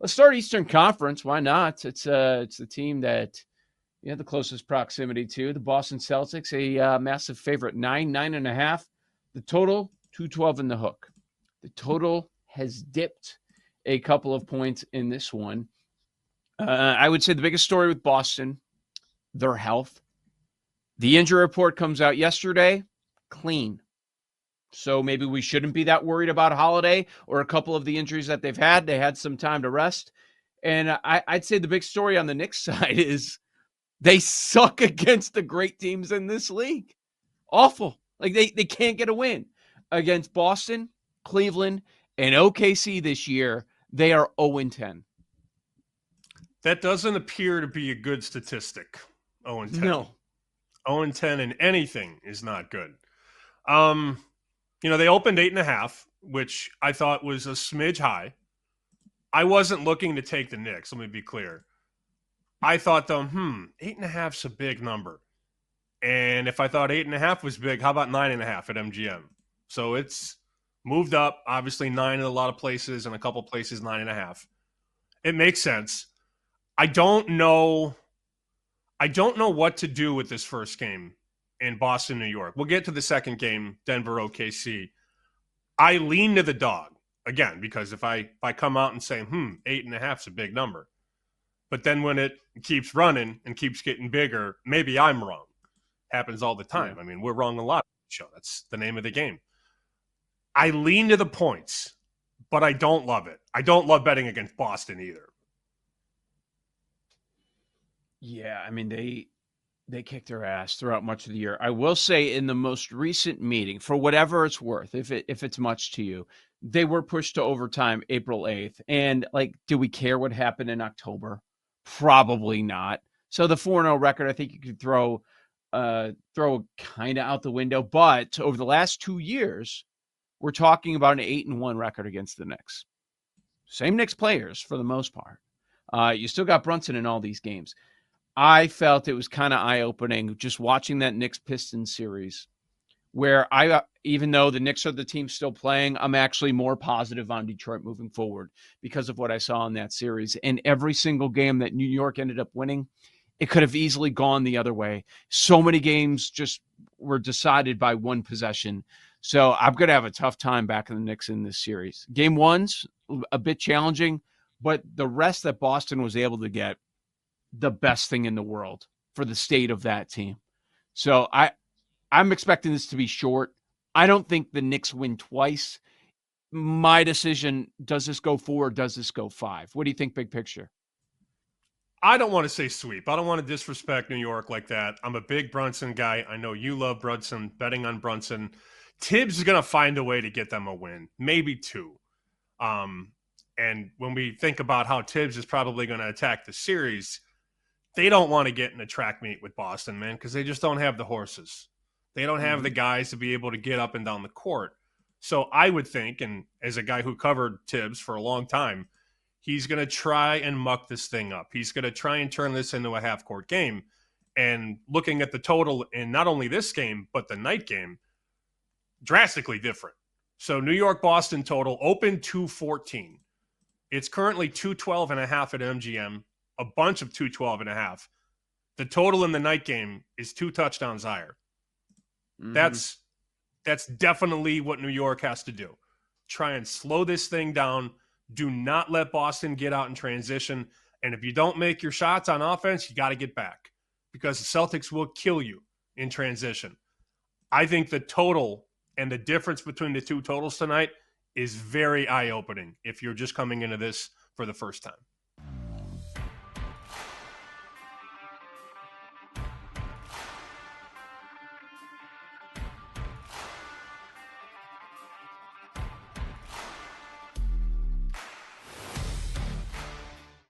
Let's start Eastern Conference. Why not? It's the team that you have the closest proximity to, the Boston Celtics, a massive favorite, 9.5. The total, 212 in the hook. The total has dipped a couple of points in this one. I would say the biggest story with Boston, their health. The injury report comes out yesterday, clean. So maybe we shouldn't be that worried about Holiday or a couple of the injuries that they've had. They had some time to rest. And I'd say the big story on the Knicks side is they suck against the great teams in this league. Awful. Like they can't get a win against Boston, Cleveland, and OKC this year. They are 0-10. That doesn't appear to be a good statistic. 0-10. No. 0-10 in anything is not good. They opened 8.5, which I thought was a smidge high. I wasn't looking to take the Knicks, let me be clear. I thought, though, 8.5 is a big number. And if I thought 8.5 was big, how about 9.5 at MGM? So it's moved up, obviously 9 in a lot of places, and a couple places 9.5. It makes sense. I don't know what to do with this first game in Boston, New York. We'll get to the second game, Denver, OKC. I lean to the dog, again, because if I come out and say, 8.5 is a big number. But then when it keeps running and keeps getting bigger, maybe I'm wrong. Happens all the time. Yeah. I mean, we're wrong a lot on the show. That's the name of the game. I lean to the points, but I don't love it. I don't love betting against Boston either. Yeah, I mean, they kicked their ass throughout much of the year. I will say in the most recent meeting, for whatever it's worth, if it's much to you, they were pushed to overtime April 8th. And do we care what happened in October? Probably not. So the 4-0 record, I think you could throw kind of out the window. But over the last 2 years, we're talking about an 8-1 record against the Knicks. Same Knicks players for the most part. You still got Brunson in all these games. I felt it was kind of eye-opening just watching that Knicks-Pistons series where even though the Knicks are the team still playing, I'm actually more positive on Detroit moving forward because of what I saw in that series. And every single game that New York ended up winning, it could have easily gone the other way. So many games just were decided by one possession. So I'm going to have a tough time backing the Knicks in this series. Game one's a bit challenging, but the rest that Boston was able to get, the best thing in the world for the state of that team. So I'm expecting this to be short. I don't think the Knicks win twice. My decision, does this go 4 or does this go 5? What do you think, big picture? I don't want to say sweep. I don't want to disrespect New York like that. I'm a big Brunson guy. I know you love Brunson, betting on Brunson. Tibbs is going to find a way to get them a win, maybe 2. And when we think about how Tibbs is probably going to attack the series, they don't want to get in a track meet with Boston, man, because they just don't have the horses. They don't have the guys to be able to get up and down the court. So I would think, and as a guy who covered Tibbs for a long time, he's going to try and muck this thing up. He's going to try and turn this into a half-court game. And looking at the total in not only this game, but the night game, drastically different. So New York-Boston total, open 214. It's currently 212.5 at MGM. A bunch of 212.5. The total in the night game is 2 touchdowns higher. Mm-hmm. That's definitely what New York has to do. Try and slow this thing down. Do not let Boston get out in transition. And if you don't make your shots on offense, you got to get back because the Celtics will kill you in transition. I think the total and the difference between the two totals tonight is very eye-opening if you're just coming into this for the first time.